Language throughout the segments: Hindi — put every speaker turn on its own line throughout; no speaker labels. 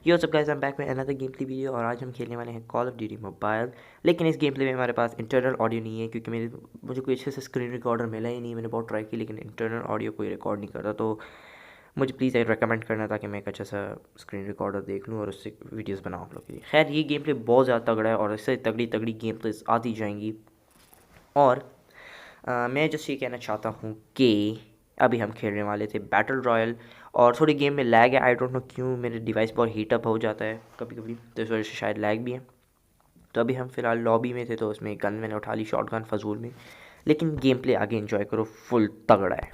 यो सब गाइस, आई एम बैक में अनदर गेम प्ले वीडियो और आज हम खेलने वाले हैं कॉल ऑफ ड्यूटी मोबाइल। लेकिन इस गेम प्ले में हमारे पास इंटरनल ऑडियो नहीं है क्योंकि मुझे कोई अच्छे से स्क्रीन रिकॉर्डर मिला ही नहीं। मैंने बहुत ट्राई की लेकिन इंटरनल ऑडियो कोई रिकॉर्ड नहीं करता, तो मुझे प्लीज़ एक रेकमेंड करना ताकि मैं एक अच्छा सा स्क्रीन रिकॉर्डर देख लूँ और उससे वीडियोज़ बनाऊँ आप लोग के लिए। खैर, ये गेम प्ले बहुत ज़्यादा तगड़ा है और इससे तगड़ी तगड़ी गेम प्लेस आती जाएंगी। और मैं जस्ट ये कहना चाहता हूँ कि अभी हम खेलने वाले थे बैटल रॉयल और थोड़ी गेम में लैग है। आई डोंट नो क्यों, मेरे डिवाइस बहुत हीटअप हो जाता है कभी कभी, तो इस वजह से शायद लैग भी है। तो अभी हम फ़िलहाल लॉबी में थे तो उसमें गन मैंने उठा ली, शॉट गन फजूल में। लेकिन गेम प्ले आगे इन्जॉय करो, फुल तगड़ा है।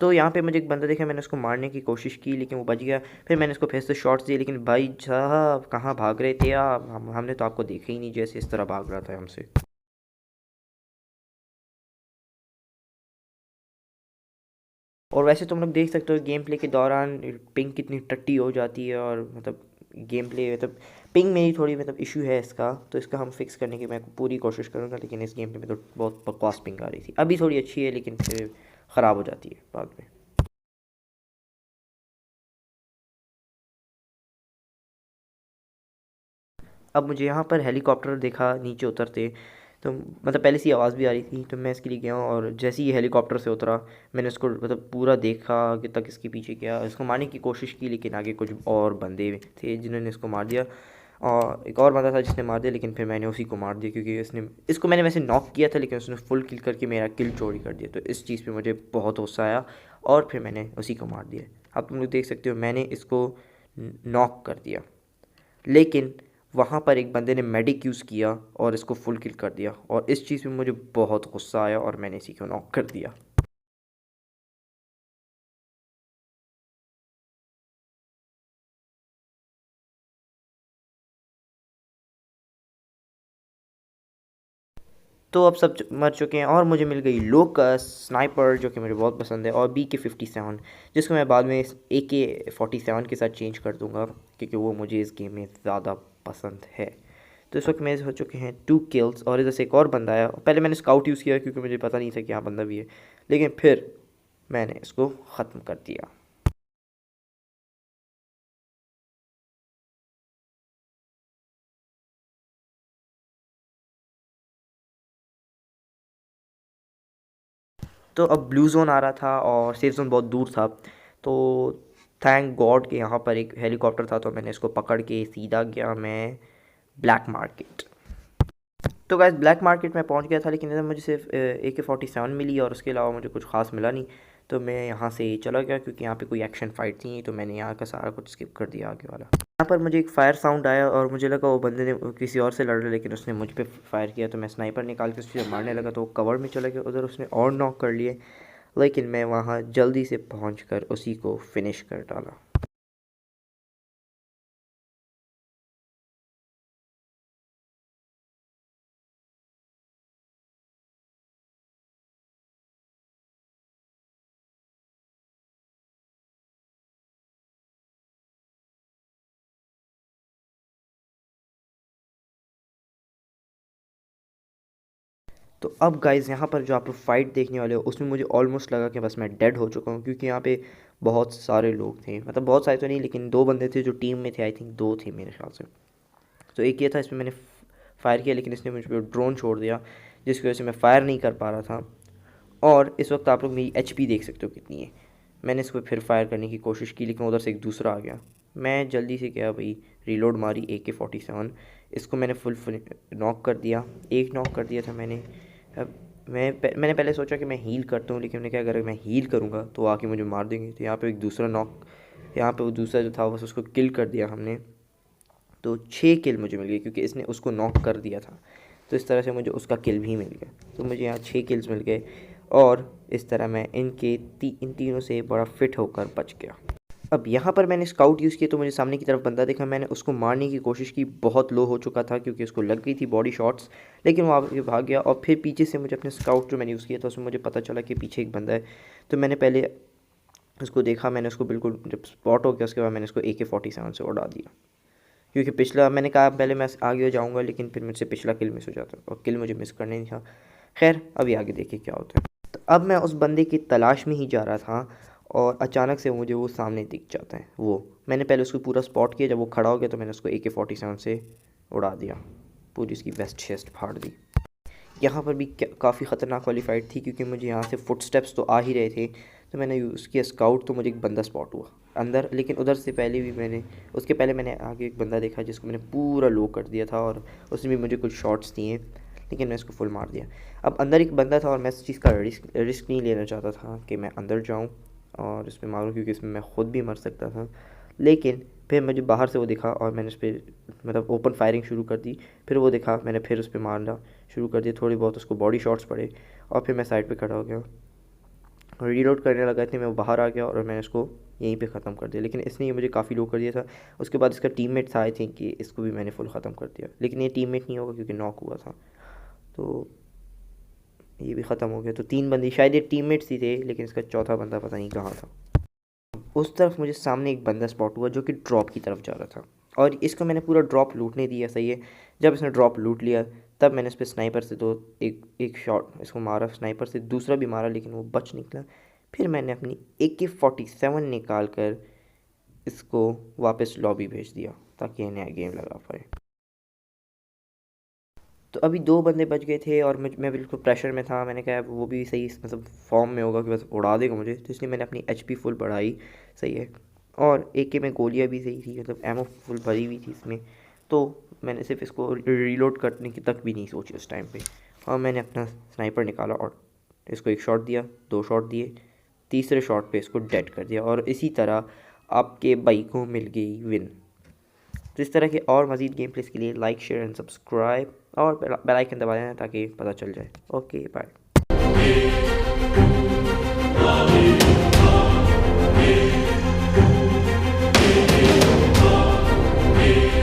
तो यहाँ पे मुझे एक बंदा देखा, मैंने उसको मारने की कोशिश की लेकिन वो बच गया। फिर मैंने उसको फिर से शॉट्स दिए लेकिन भाई साहब कहाँ भाग रहे थे आप, हमने तो आपको देखा ही नहीं जैसे इस तरह भाग रहा था हमसे। और वैसे तुम लोग देख सकते हो गेम प्ले के दौरान पिंग कितनी टट्टी हो जाती है और मतलब गेम प्ले मतलब पिंग में ही थोड़ी मतलब इशू है इसका, तो इसका हम फिक्स करने की मैं पूरी कोशिश करूँगा। लेकिन इस गेम प्ले में तो बहुत बकवास पिंग आ रही थी, अभी थोड़ी अच्छी है लेकिन फिर ख़राब हो जाती है बाद में। अब मुझे यहाँ पर हेलीकॉप्टर देखा नीचे उतरते, तो मतलब पहले से ही आवाज़ भी आ रही थी, तो मैं इसके लिए गया और जैसे ही हेलीकॉप्टर से उतरा मैंने उसको मतलब पूरा देखा आगे तक, इसके पीछे किया, इसको मारने की कोशिश की लेकिन आगे कुछ और बंदे थे जिन्होंने इसको मार दिया। और एक और बंदा था जिसने मार दिया लेकिन फिर मैंने उसी को मार दिया क्योंकि इसको मैंने वैसे नॉक किया था लेकिन उसने फुल किल करके मेरा किल चोरी कर दिया। तो इस चीज़ पे मुझे बहुत गुस्सा आया और फिर मैंने उसी को मार दिया। अब तुम लोग देख सकते हो मैंने इसको नॉक कर दिया, लेकिन वहाँ पर एक बंदे ने मेडिक यूज़ किया और इसको फुल किल कर दिया और इस चीज़ में मुझे बहुत गुस्सा आया और मैंने इसी को नॉक कर दिया। तो अब सब मर चुके हैं और मुझे मिल गई लोकस स्नाइपर जो कि मुझे बहुत पसंद है, और BK-57 जिसको मैं बाद में AK-47 के साथ चेंज कर दूंगा क्योंकि वो मुझे इस गेम में ज़्यादा पसंद है। तो इस वक्त मेरे हो चुके हैं 2 किल्स और इधर से एक और बंदा आया। पहले मैंने स्काउट यूज़ किया क्योंकि मुझे पता नहीं था कि यहाँ बंदा भी है, लेकिन फिर मैंने इसको ख़त्म कर दिया। तो अब ब्लू जोन आ रहा था और सेफ जोन बहुत दूर था, तो थैंक गॉड कि यहाँ पर एक हेलीकॉप्टर था, तो मैंने इसको पकड़ के सीधा गया मैं ब्लैक मार्केट। तो गाइस ब्लैक मार्केट में पहुँच गया था लेकिन इधर मुझे सिर्फ AK-47 मिली और उसके अलावा मुझे कुछ खास मिला नहीं। तो मैं यहाँ से चला गया क्योंकि यहाँ पे कोई एक्शन फाइट थी, तो मैंने यहाँ का सारा कुछ स्किप कर दिया आगे वाला। यहाँ पर मुझे एक फायर साउंड आया और मुझे लगा वो बंदे ने किसी और से लड़ रहा, लेकिन उसने मुझ पे फायर किया, तो मैं स्नाइपर निकाल के उससे मारने लगा तो वो कवर में चला गया उधर, उसने और नॉक कर लिए। लेकिन मैं वहाँ जल्दी से पहुँच उसी को फिनिश कर डाला। तो अब गाइज़ यहाँ पर जो आप लोग फाइट देखने वाले हो उसमें मुझे ऑलमोस्ट लगा कि बस मैं डेड हो चुका हूँ क्योंकि यहाँ पे बहुत सारे लोग थे, मतलब बहुत सारे तो नहीं लेकिन दो बंदे थे जो टीम में थे, आई थिंक दो थे मेरे ख्याल से। तो एक ये था, इसमें मैंने फायर किया लेकिन इसने मुझ पर ड्रोन छोड़ दिया जिसकी वजह से मैं फायर नहीं कर पा रहा था। और इस वक्त आप लोग मेरी HP देख सकते हो कितनी है। मैंने इस पर फिर फायर करने की कोशिश की लेकिन उधर से एक दूसरा आ गया। मैं जल्दी से क्या भाई रीलोड मारी AK-47 इसको मैंने फुल नॉक कर दिया, एक नॉक कर दिया था मैंने। अब मैंने पहले सोचा कि मैं हील करता हूँ, लेकिन मैंने कहा अगर मैं हील करूँगा तो आके मुझे मार देंगे। तो यहाँ पे एक दूसरा नॉक, यहाँ पे वो दूसरा जो था बस उसको किल कर दिया हमने। तो 6 किल मुझे मिल गई क्योंकि इसने उसको नॉक कर दिया था। तो इस तरह से मुझे उसका किल भी मिल गया। तो मुझे यहाँ 6 किल्स मिल गए और इस तरह मैं इन तीनों से बड़ा फिट होकर बच गया। अब यहाँ पर मैंने स्काउट यूज़ किया तो मुझे सामने की तरफ बंदा देखा। मैंने उसको मारने की कोशिश की, बहुत लो हो चुका था क्योंकि उसको लग गई थी बॉडी शॉट्स, लेकिन वो आगे भाग गया। और फिर पीछे से मुझे अपने स्काउट जो मैंने यूज़ किया था उसमें मुझे पता चला कि पीछे एक बंदा है। तो मैंने पहले उसको देखा, मैंने उसको बिल्कुल जब स्पॉट हो गया उसके बाद मैंने उसको AK-47 से उड़ा दिया, क्योंकि पिछला मैंने कहा पहले मैं आगे हो जाऊँगा, लेकिन फिर मुझसे पिछला किल मिस हो जाता और किल मुझे मिस करने नहीं था। खैर अभी आगे देखिए क्या होता है। तो अब मैं उस बंदे की तलाश में ही जा रहा था और अचानक से मुझे वो सामने दिख जाता है। मैंने पहले उसको पूरा स्पॉट किया, जब वो खड़ा हो गया तो मैंने उसको AK-47 से उड़ा दिया, पूरी उसकी वेस्ट चेस्ट फाड़ दी। यहाँ पर भी काफ़ी ख़तरनाक वाली फाइट थी क्योंकि मुझे यहाँ से फुटस्टेप्स तो आ ही रहे थे। तो मैंने यूज़ किया स्काउट, तो मुझे एक बंदा स्पॉट हुआ अंदर, लेकिन उधर से पहले भी उसके पहले मैंने आगे एक बंदा देखा जिसको मैंने पूरा लो कर दिया था और उसने भी मुझे कुछ शॉट्स दिए, लेकिन मैं इसको फुल मार दिया। अब अंदर एक बंदा था और मैं इस चीज़ का रिस्क नहीं लेना चाहता था कि मैं अंदर जाऊँ और इस पर मारूँ, क्योंकि इसमें मैं ख़ुद भी मर सकता था। लेकिन फिर मुझे बाहर से वो दिखा और मैंने उस पर मतलब ओपन फायरिंग शुरू कर दी। फिर वो दिखा, मैंने फिर उस पर मारना शुरू कर दिया, थोड़ी बहुत उसको बॉडी शॉट्स पड़े और फिर मैं साइड पे खड़ा हो गया और रीलोड करने लगा थी। मैं बाहर आ गया और मैंने इसको यहीं पे ख़त्म कर दिया, लेकिन इसने ये मुझे काफ़ी लो कर दिया था। उसके बाद इसका टीममेट था, आई थिंक कि इसको भी मैंने फुल ख़त्म कर दिया, लेकिन ये टीममेट नहीं होगा क्योंकि नॉक हुआ था। तो ये भी ख़त्म हो गया। तो 3 बंदे शायद ये टीममेट्स ही थे, लेकिन इसका चौथा बंदा पता नहीं कहाँ था। उस तरफ मुझे सामने एक बंदा स्पॉट हुआ जो कि ड्रॉप की तरफ जा रहा था और इसको मैंने पूरा ड्रॉप लूटने दिया। सही है, जब इसने ड्रॉप लूट लिया तब मैंने इस पर स्नाइपर से एक शॉट इसको मारा, स्नाइपर से दूसरा भी मारा, लेकिन वो बच निकला। फिर मैंने अपनी AK-47 निकाल कर इसको वापस लॉबी भेज दिया ताकि ये नया गेम लगा पाए। तो अभी 2 बंदे बच गए थे और मैं बिल्कुल प्रेशर में था। मैंने कहा वो भी सही मतलब फॉर्म में होगा कि बस उड़ा देगा मुझे, तो इसलिए मैंने अपनी HP फुल बढ़ाई। सही है, और AK में गोलियां भी सही थी, मतलब एमओ फुल भरी हुई थी इसमें। तो मैंने सिर्फ इसको रीलोड करने की तक भी नहीं सोची उस टाइम पे, और मैंने अपना स्नाइपर निकाला और इसको एक शॉट दिया, 2 शॉट दिए, तीसरे शॉट पे इसको डेड कर दिया और इसी तरह आपके भाई को मिल गई विन। तो इस तरह के और मज़ीद गेम प्लेस के लिए लाइक, शेयर एंड सब्सक्राइब और बेल आइकन दबा देना ताकि पता चल जाए। Okay bye.